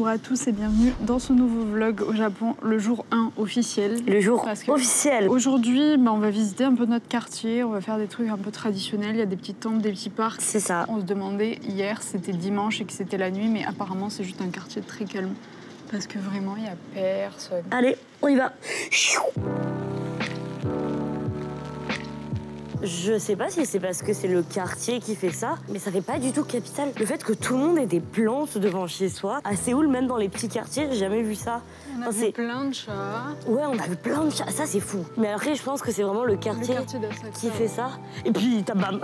Bonjour à tous et bienvenue dans ce nouveau vlog au Japon, le jour 1 officiel. Le jour officiel. Aujourd'hui, on va visiter un peu notre quartier, on va faire des trucs un peu traditionnels, il y a des petites temples, des petits parcs. C'est ça. On se demandait hier, c'était dimanche et que c'était la nuit, mais apparemment c'est juste un quartier très calme. Parce que vraiment, il n'y a personne. Allez, on y va. Je sais pas si c'est parce que c'est le quartier qui fait ça, mais ça fait pas du tout capitale. Le fait que tout le monde ait des plantes devant chez soi, à Séoul, même dans les petits quartiers, j'ai jamais vu ça. On a vu plein de chats. Ouais, on a vu plein de chats, ça c'est fou. Mais après, je pense que c'est vraiment le quartier qui fait ça. Et puis, bam.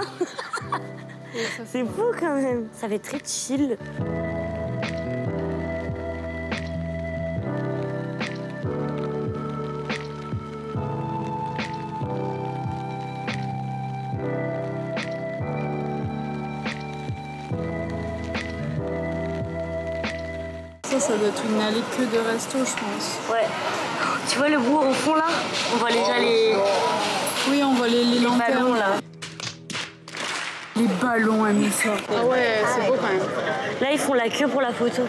C'est fou quand même. Ça fait très chill. Ça doit être une allée que de resto, je pense. Ouais. Tu vois le bout au fond là? On voit déjà les... Oui, on voit les lanternes. Ballons là. Les ballons, elle met ça. Ah ouais, c'est beau quand même. Là, ils font la queue pour la photo.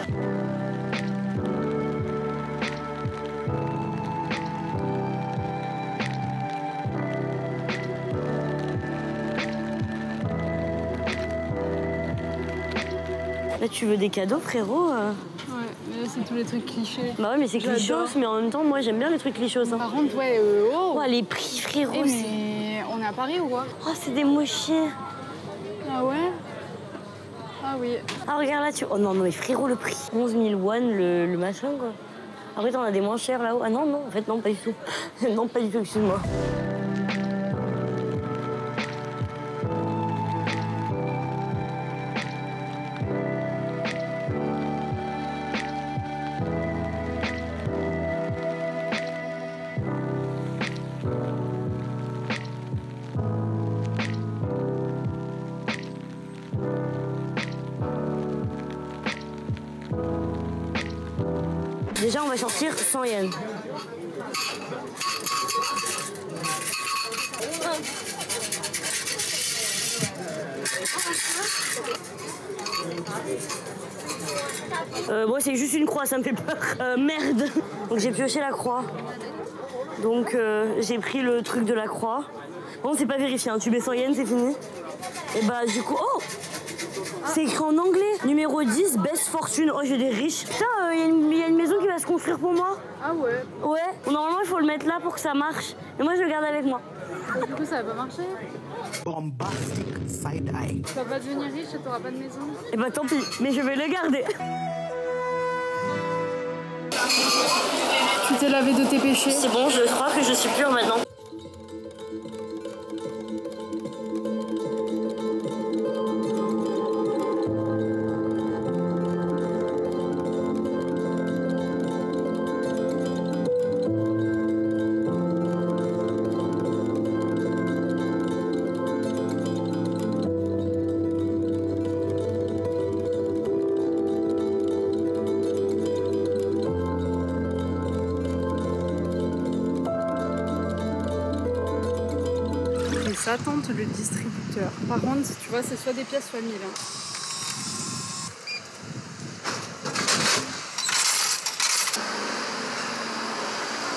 Là, tu veux des cadeaux, frérot? Ouais, mais là, c'est tous les trucs clichés. Bah ouais, mais c'est clichos, mais en même temps, moi, j'aime bien les trucs clichos. Hein. Par contre, ouais, oh, les prix, frérot. Mais on est à Paris ou quoi? Oh, c'est des mochis. Ah ouais? Ah oui. Ah, regarde là, tu... Oh non, mais frérot, le prix. 11 000 won, le machin, quoi. Après, t'en as des moins chers là-haut. Ah non, non, en fait, non, pas du tout. Non, pas du tout, excuse-moi. Déjà, on va sortir 100 yens. Moi, c'est juste une croix, ça me fait peur. Merde. Donc, j'ai pioché la croix. Donc, j'ai pris le truc de la croix. Bon, c'est pas vérifié, hein. Tu mets 100 yens, c'est fini. Et bah, du coup... Oh! C'est écrit en anglais. Numéro 10, Best Fortune. Oh, j'ai des riches. Putain, il y a une maison qui va se construire pour moi. Ah ouais? Ouais. Normalement, il faut le mettre là pour que ça marche. Et moi, je le garde avec moi. Et du coup, ça va pas marcher? Bombastic side eye. Tu vas pas devenir riche et t'auras pas de maison? Et bah, tant pis. Mais je vais le garder. Tu t'es lavé de tes péchés? C'est bon, je crois que je suis pure maintenant. Ça tente le distributeur. Par contre, tu vois, c'est soit des pièces, soit 1000. Hein.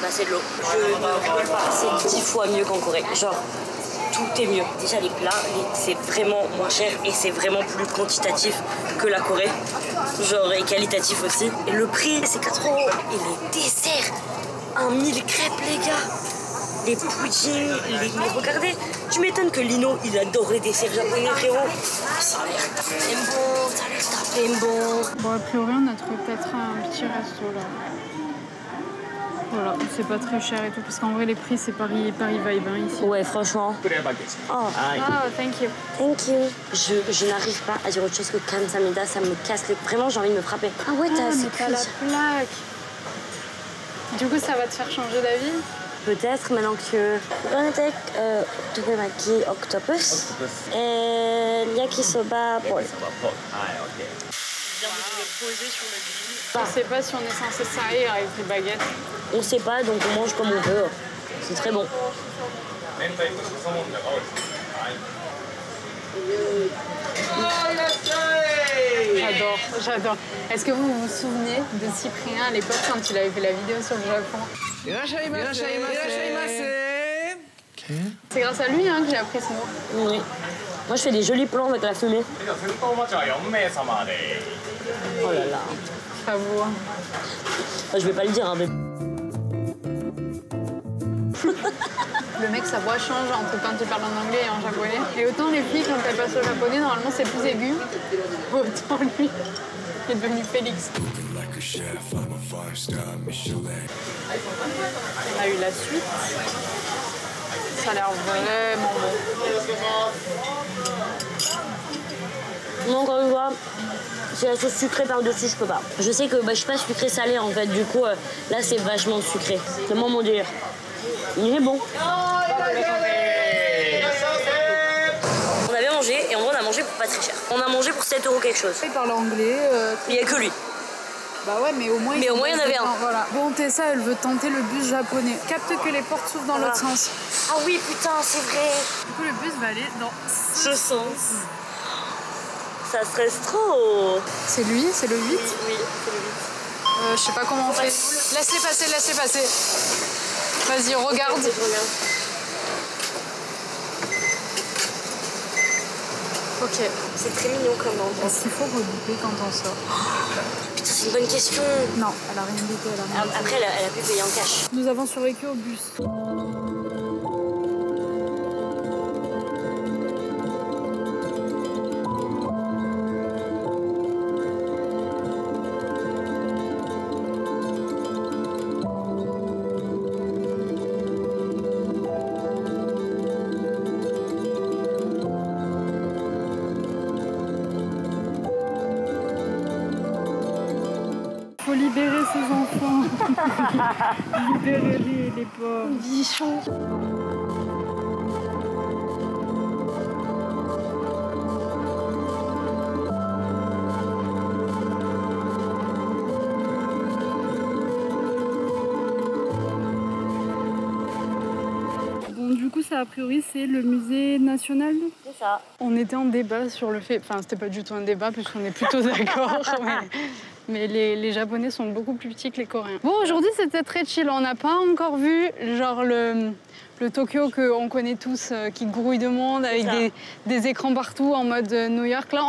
Bah, c'est de l'eau. Je ne rigole pas. C'est 10 fois mieux qu'en Corée. Genre, tout est mieux. Déjà, les plats, c'est vraiment moins cher et c'est vraiment plus quantitatif que la Corée. Genre, et qualitatif aussi. Et le prix, c'est 4 €. Et les desserts, 1000 crêpes, les gars. Les puddings, mais regardez, tu m'étonnes que Lino, il adore les desserts japonais, frérot. Ça a l'air tapé bon, ça a l'air tapé bon. Bon, a priori, on a trouvé peut-être un petit resto, là. Voilà, c'est pas très cher et tout, parce qu'en vrai, les prix, c'est Paris Vibe, hein, ici. Ouais, franchement. Oh, thank you. Thank you. Je n'arrive pas à dire autre chose que Kamsamida, ça me casse les... Vraiment, j'ai envie de me frapper. Ah ouais, t'as la plaque. Du coup, ça va te faire changer d'avis? Peut-être maintenant que Gonatek, Tokimaki Octopus et Yakisoba Paul. Je viens de me poser sur le grill. Je sais pas si on est censé salir avec des baguettes. On sait pas, donc on mange comme on veut. C'est très bon. J'adore, j'adore. Est-ce que vous vous souvenez de Cyprien à l'époque quand il avait fait la vidéo sur le Japon? C'est grâce à lui hein, que j'ai appris ce mot. Oui. Moi, je fais des jolis plans avec la fumée. Oh là là. J'avoue. Enfin, je vais pas le dire, hein, mais... Le mec, sa voix change entre quand il parle en anglais et en japonais. Et autant les filles, quand elles passent au japonais, normalement, c'est plus aigu. Autant lui, il est devenu Félix. On a eu la suite. Ça a l'air vraiment bon. Non, encore une fois, c'est la sauce sucrée par-dessus, je peux pas. Je sais que je suis pas sucré-salé en fait, du coup, là, c'est vachement sucré. C'est moi mon délire. Il est bon. On avait mangé et en vrai on a mangé pour pas très cher. On a mangé pour 7 € quelque chose. Il parle anglais. Il y a que lui. Bah ouais, mais au moins il y en avait un. Voilà. Bon, Tessa, elle veut tenter le bus japonais. Capte que les portes s'ouvrent dans l'autre sens. Ah oui, putain, c'est vrai. Du coup, le bus va aller dans ce sens. Ça stresse trop. C'est lui, c'est le 8. Oui, c'est le 8. Je sais pas comment on fait. Laisse-les passer, laisse-les passer. Vas-y, regarde. Je regarde. Ok. C'est très mignon comme endroit. Est-ce qu'il faut reboucler quand on sort? Putain, c'est une bonne question. Non, elle a rien bouclé. Après, elle a pu payer en cash. Nous avons survécu au bus. Faut libérer ces enfants. Libérer les pauvres. Bichons. Bon, du coup, ça a priori, c'est le musée national. C'est ça. On était en débat sur le fait... Enfin, c'était pas du tout un débat, puisqu'on est plutôt d'accord. Mais les Japonais sont beaucoup plus petits que les Coréens. Bon, aujourd'hui, c'était très chill. On n'a pas encore vu, genre, le Tokyo qu'on connaît tous, qui grouille de monde, avec des écrans partout, en mode New York. Là,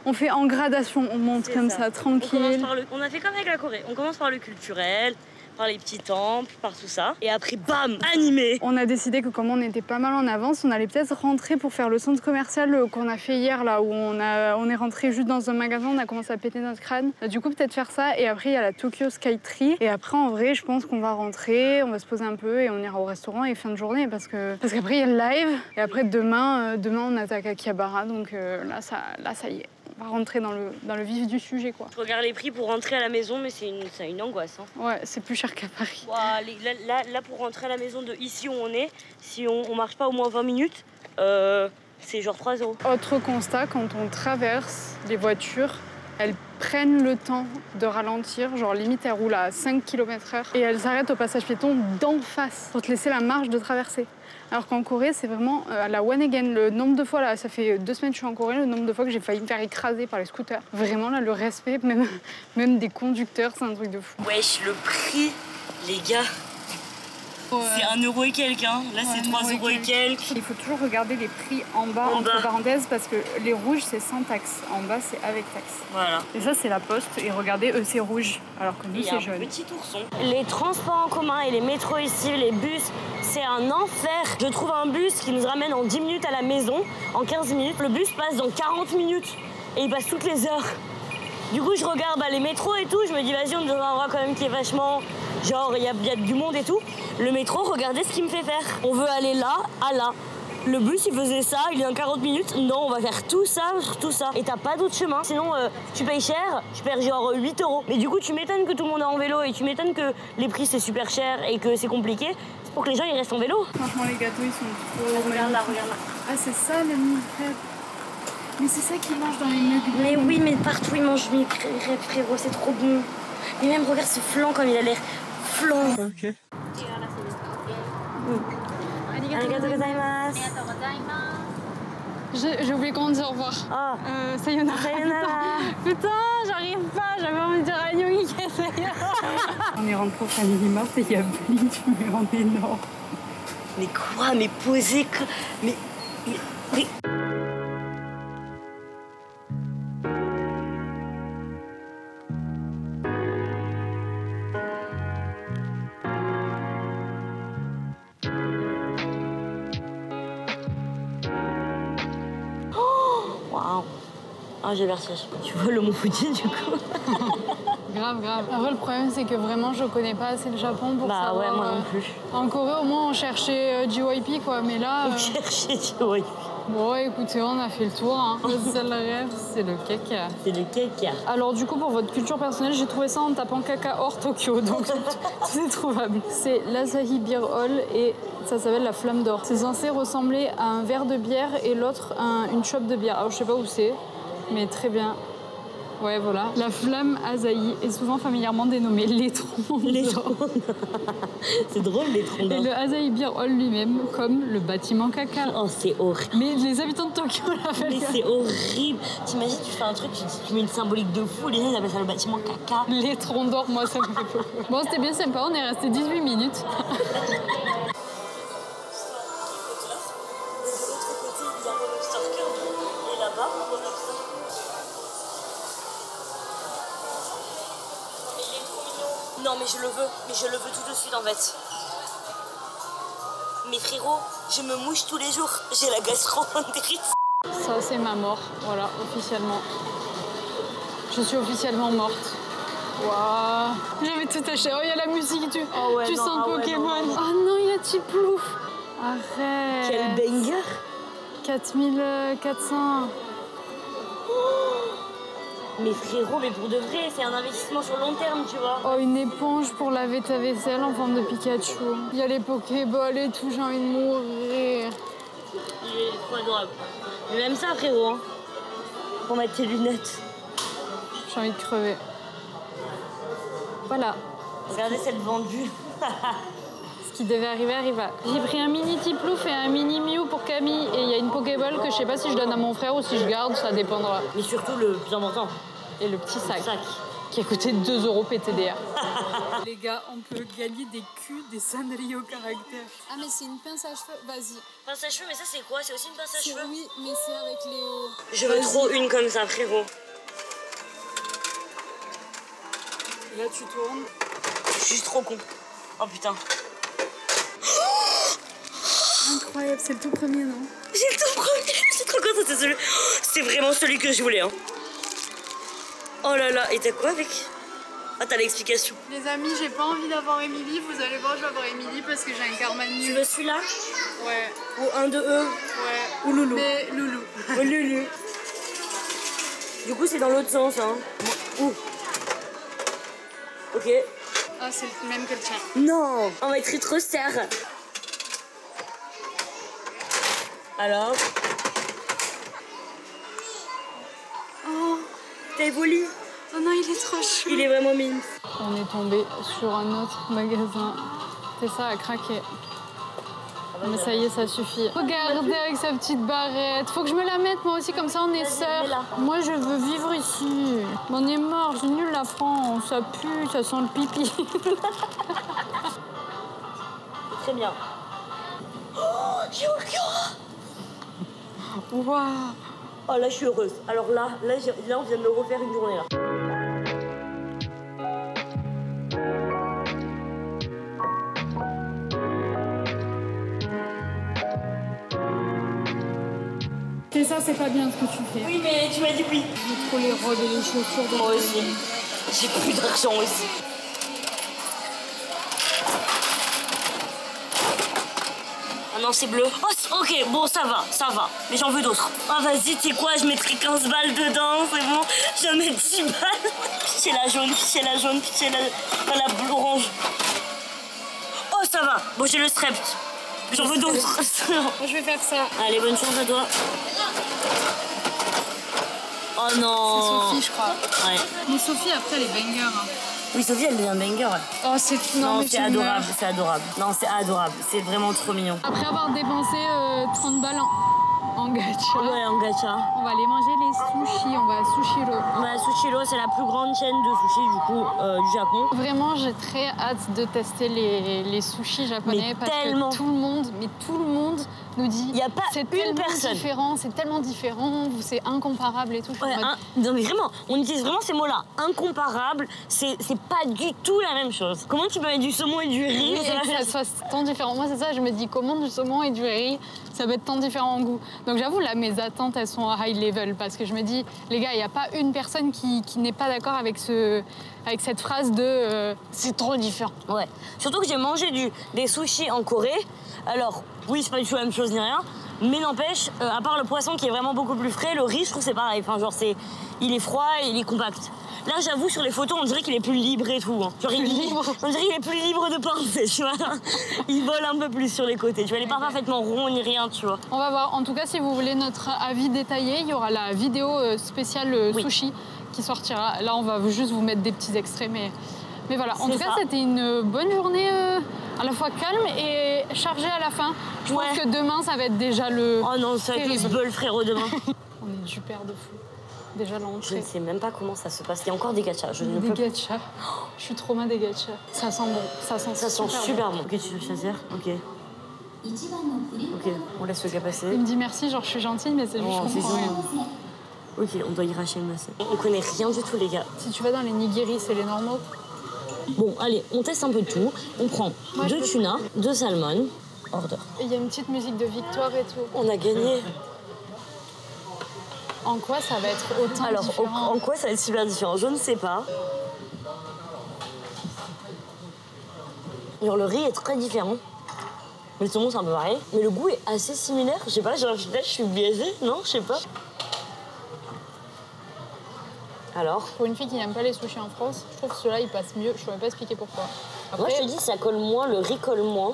on fait en gradation. On monte comme ça, tranquille. On a fait comme avec la Corée. On commence par le culturel, par les petits temples, par tout ça. Et après, bam, animé. On a décidé que comme on était pas mal en avance, on allait peut-être rentrer pour faire le centre commercial qu'on a fait hier, là, où on est rentré juste dans un magasin, on a commencé à péter notre crâne. Du coup, peut-être faire ça. Et après, il y a la Tokyo Skytree. Et après, en vrai, je pense qu'on va rentrer, on va se poser un peu et on ira au restaurant et fin de journée. Parce qu'après, il y a le live. Et après, demain on attaque à Akihabara. Donc là, ça y est. On va rentrer dans le vif du sujet, quoi. Je regarde les prix pour rentrer à la maison, mais c'est une angoisse. Hein. Ouais, c'est plus cher qu'à Paris. Wow, là, pour rentrer à la maison de ici où on est, si on marche pas au moins 20 minutes, c'est genre 3 €. Autre constat, quand on traverse, les voitures, elles prennent le temps de ralentir, genre limite elles roulent à 5 km/h et elles s'arrêtent au passage piéton d'en face pour te laisser la marge de traverser. Alors qu'en Corée, c'est vraiment à la one again. Le nombre de fois, là, ça fait 2 semaines que je suis en Corée, le nombre de fois que j'ai failli me faire écraser par les scooters. Vraiment, là, le respect, même des conducteurs, c'est un truc de fou. Wesh, le prix, les gars. C'est 1 € et quelques, hein. Là c'est 3 € et quelques. Il faut toujours regarder les prix en bas, entre parenthèses, parce que les rouges c'est sans taxe, en bas c'est avec taxe. Voilà. Et ça c'est la poste, et regardez, eux c'est rouge, alors que nous c'est jaune. Petit ourson. Les transports en commun et les métros ici, les bus, c'est un enfer. Je trouve un bus qui nous ramène en 10 minutes à la maison, en 15 minutes. Le bus passe dans 40 minutes et il passe toutes les heures. Du coup, je regarde les métros et tout, je me dis, vas-y, on est dans un endroit quand même qui est vachement... Genre, il y a du monde et tout. Le métro, regardez ce qu'il me fait faire. On veut aller là, à là. Le bus, il faisait ça, il est en 40 minutes. Non, on va faire tout ça, tout ça. Et t'as pas d'autre chemin. Sinon, tu payes cher, tu perds genre 8 €. Mais du coup, tu m'étonnes que tout le monde est en vélo et tu m'étonnes que les prix, c'est super cher et que c'est compliqué. C'est pour que les gens, ils restent en vélo. Franchement, les gâteaux, ils sont trop... Regarde là, regarde là. Ah, c'est ça, le mille crêpes. Mais c'est ça qu'ils mangent dans les mugs. Mais oui, mais partout ils mangent mille crêpes, frérot, c'est trop bon. Et même, regarde ce flan comme il a l'air flan. Ok. Arigatou gozaimasu. J'ai oublié comment dire au revoir. Ah. Sayonara. Sayonara. Putain, j'arrive pas. J'avais envie de dire Annyeonghaseyo. On est rentré au Family Mart et il y a Bleach, mais en énorme. Mais quoi? Mais posé que... Mais... Waouh. Ah, j'ai vertige. Tu vois le Mont Fuji du coup? Grave. Après, le problème, c'est que vraiment, je connais pas assez le Japon pour savoir... Bah ouais, moi non plus. En Corée, au moins, on cherchait JYP, quoi. Mais là... On cherchait JYP. Bon, écoutez, on a fait le tour. Hein. Le seul rêve, c'est le cake. C'est le cake. Alors, du coup, pour votre culture personnelle, j'ai trouvé ça en tapant caca hors Tokyo. Donc, c'est trouvable. C'est l'Asahi Beer Hall et ça s'appelle la Flamme d'Or. C'est censé ressembler à un verre de bière et l'autre à une chope de bière. Alors, je sais pas où c'est, mais très bien. Ouais, voilà. La flamme Asahi est souvent familièrement dénommée l'étron d'or. C'est drôle, l'étron d'or. Et le Asahi Beer Hall lui-même, comme le bâtiment caca. Oh, c'est horrible. Mais les habitants de Tokyo l'appellent. Mais c'est horrible. T'imagines, tu fais un truc, tu mets une symbolique de fou, les gens ils appellent ça le bâtiment caca. L'étron d'or, moi, ça me fait peur. Bon, c'était bien sympa, on est resté 18 minutes. Non mais je le veux tout de suite en fait. Mais frérot, je me mouche tous les jours, j'ai la gastro-entérite. Ça c'est ma mort, voilà, officiellement. Je suis officiellement morte. Waouh. J'avais tout acheté. Oh, il y a la musique, tu sens Pokémon. Oh non, il y a Tiplouf. Arrête. Quel banger. 4400. Mais frérot, mais pour de vrai, c'est un investissement sur long terme, tu vois. Oh, une éponge pour laver ta vaisselle en forme de Pikachu. Il y a les Pokéballs et tout, j'ai envie de mourir. Il est trop adorable. Mais même ça, frérot, hein, pour mettre tes lunettes. J'ai envie de crever. Voilà. Regardez cette vendue. Ce qui devait arriver arriva. J'ai pris un mini Tiplouf et un mini Mew pour Camille. Et il y a une Pokéball que je sais pas si je donne à mon frère ou si je garde, ça dépendra. Mais surtout le plus important. Et le petit sac. Qui a coûté 2 € PTDR. Les gars, on peut gagner des culs, des sonneries au caractère. Ah mais c'est une pince à cheveux, vas-y. Pince à cheveux, mais ça c'est quoi? C'est aussi une pince à cheveux? Oui, mais c'est avec les... Je veux trop une comme ça, frérot. Là tu tournes. Je suis trop con. Oh putain. Incroyable, c'est le tout premier, non? J'ai le tout premier, je suis trop contente, c'est vraiment celui que je voulais. Hein. Oh là là, et t'as quoi avec? Ah, t'as l'explication. Les amis, j'ai pas envie d'avoir Émilie, vous allez voir, je vais avoir Émilie parce que j'ai un karma nul. Tu veux celui-là? Ouais. Ou un de eux? Ouais. Ou Loulou? Mais Loulou. Ou Loulou. Du coup, c'est dans l'autre sens, hein. Ouh. Ok. Ah, c'est le même que le tien. Non, on va être trop serre. Alors? Oh, t'as évolué? Oh non, il est trop chou. Il est vraiment mignon. On est tombé sur un autre magasin. C'est ça, à craquer. Mais ça y est, ça suffit. Regardez avec sa petite barrette. Faut que je me la mette moi aussi, comme ça on est sœurs. Moi je veux vivre ici. On est mort, c'est nul la France. Ça pue, ça sent le pipi. Très bien. Oh, j'ai eu le cœur. Waouh. Oh là je suis heureuse. Alors là on vient de me refaire une journée là. C'est ça, c'est pas bien ce que tu fais. Oui mais tu m'as dit oui. J'ai trop les robes et les chaussures. Moi aussi. J'ai plus d'argent aussi. Ah non c'est bleu. Oh ok bon ça va. Mais j'en veux d'autres. Ah vas-y tu sais quoi, je mettrai 15 balles dedans, c'est bon. Je vais mettre 10 balles. Pitié la jaune, pitié la bleu orange. Oh ça va. Bon j'ai le strep. J'en veux d'autres. Moi je vais faire ça. Allez bonne chance à toi. Oh non. C'est Sophie je crois. Ouais. Mais Sophie après elle est banger. Hein. Oui, Sophie, elle devient banger. Oh, c'est... Non, c'est adorable, c'est adorable. Non, c'est adorable. C'est vraiment trop mignon. Après avoir dépensé 30 balles En gacha. Ouais, en gacha. On va aller manger les sushis, on va à Sushiro. Bah, Sushiro, c'est la plus grande chaîne de sushis du coup du Japon. Vraiment, j'ai très hâte de tester les sushis japonais parce tellement. que tout le monde nous dit il y a pas une personne différent, c'est tellement différent, c'est incomparable et tout. Ouais, non mais vraiment, on utilise vraiment ces mots-là. Incomparable, c'est pas du tout la même chose. Comment tu peux mettre du saumon et du riz et que ça soit tant différent. Moi, c'est ça, je me dis comment du saumon et du riz, ça va être tant différent en goût. Donc j'avoue, là, mes attentes, elles sont high level parce que je me dis, les gars, il n'y a pas une personne qui n'est pas d'accord avec cette phrase de c'est trop différent. Ouais. Surtout que j'ai mangé des sushis en Corée. Alors, oui, c'est pas du tout la même chose ni rien, mais n'empêche, à part le poisson qui est vraiment beaucoup plus frais, le riz, je trouve c'est pareil. Enfin, genre, il est froid et il est compact. Là, j'avoue, sur les photos, on dirait qu'il est plus libre et tout. Hein. Genre, on dirait qu'il est plus libre de penser, tu vois. Il vole un peu plus sur les côtés. Tu vois, il est pas parfaitement rond ni rien, tu vois. On va voir. En tout cas, si vous voulez notre avis détaillé, il y aura la vidéo spéciale sushi qui sortira. Là, on va juste vous mettre des petits extraits, mais voilà. En tout cas, c'était une bonne journée à la fois calme et chargée à la fin. Je pense que demain, ça va être déjà le... Oh non, ça va être le bol, frérot, demain. On est du père de fou. Déjà l'entrée. Je ne sais même pas comment ça se passe. Il y a encore des gachas. Des gachas. Je suis trop mal des gachas. Ça sent bon. Ça sent super bon. Ok, tu veux choisir? Ok. Ok, on laisse le gars passer. Il me dit merci, genre je suis gentille, mais c'est juste je comprends rien. Ok, on doit y racheter une masse. On connaît rien du tout, les gars. Si tu vas dans les nigiri, c'est les normaux. Bon, allez, on teste un peu de tout. On prend 2 tuna, 2 salmon, order. Et il y a une petite musique de victoire et tout. On a gagné. En quoi ça va être autant différent? En quoi ça va être super différent? Je ne sais pas. Genre, le riz est très différent. Mais le saumon, c'est un peu pareil. Mais le goût est assez similaire. Je sais pas, genre, là, je suis biaisée, non? Je sais pas. Alors? Pour une fille qui n'aime pas les sushis en France, je trouve que ceux-là, ils passent mieux. Je ne saurais pas expliquer pourquoi. Après, moi, je te dis, ça colle moins, le riz colle moins.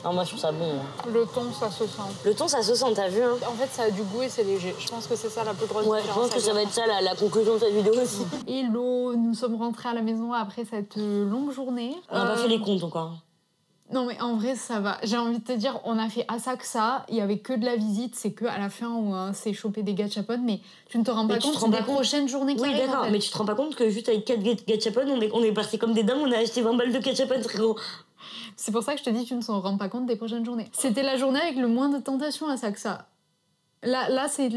Non, moi, je trouve ça bon. Le thon, ça se sent. Le thon, ça se sent, t'as vu, hein? En fait, ça a du goût et c'est léger. Je pense que c'est ça la plus grosse différence. Ouais, je pense que ça va être ça, la conclusion de cette vidéo aussi. Hello, nous sommes rentrés à la maison après cette longue journée. On n'a pas fait les comptes encore. Non, mais en vrai, ça va. J'ai envie de te dire, on a fait Asakusa, il y avait que de la visite, c'est que à la fin où c'est choper des gachapon, mais tu ne te rends pas compte, c'est des prochaines journées qui arrivent. Oui, d'accord, mais tu te rends pas compte que juste avec 4 gachapon, on est parti comme des dingues, on a acheté 20 balles de gachapon, très gros. C'est pour ça que je te dis, tu ne te rends pas compte des prochaines journées. C'était la journée avec le moins de tentations à Asakusa. Là c'est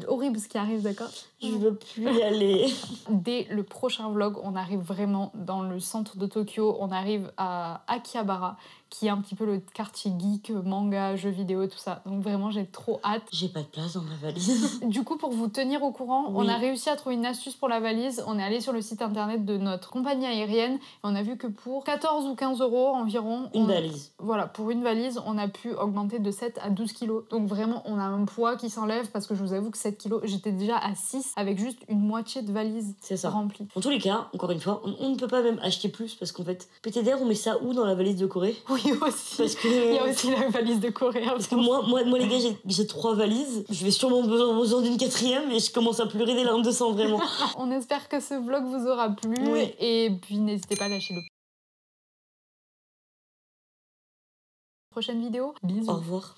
horrible ce qui arrive, d'accord? Je veux plus y aller. Dès le prochain vlog, on arrive vraiment dans le centre de Tokyo. On arrive à Akihabara, qui est un petit peu le quartier geek, manga, jeux vidéo, tout ça. Donc vraiment, j'ai trop hâte. J'ai pas de place dans ma valise. Du coup, pour vous tenir au courant, on a réussi à trouver une astuce pour la valise. On est allé sur le site internet de notre compagnie aérienne et on a vu que pour 14 ou 15 € environ... Une valise. Voilà, pour une valise, on a pu augmenter de 7 à 12 kilos. Donc vraiment, on a un poids qui s'enlève parce que je vous avoue que 7 kilos, j'étais déjà à 6 avec juste une moitié de valise remplie. En tous les cas, encore une fois, on ne peut pas même acheter plus parce qu'en fait, PTDR, on met ça où dans la valise de Corée? Oui, aussi. Parce que... Il y a aussi la valise de Corée. Parce que moi les gars, j'ai 3 valises. Je vais sûrement besoin d'une 4e et je commence à pleurer des larmes de sang, vraiment. On espère que ce vlog vous aura plu. Oui. Et puis, n'hésitez pas à lâcher le prochaine vidéo. Bisous. Au revoir.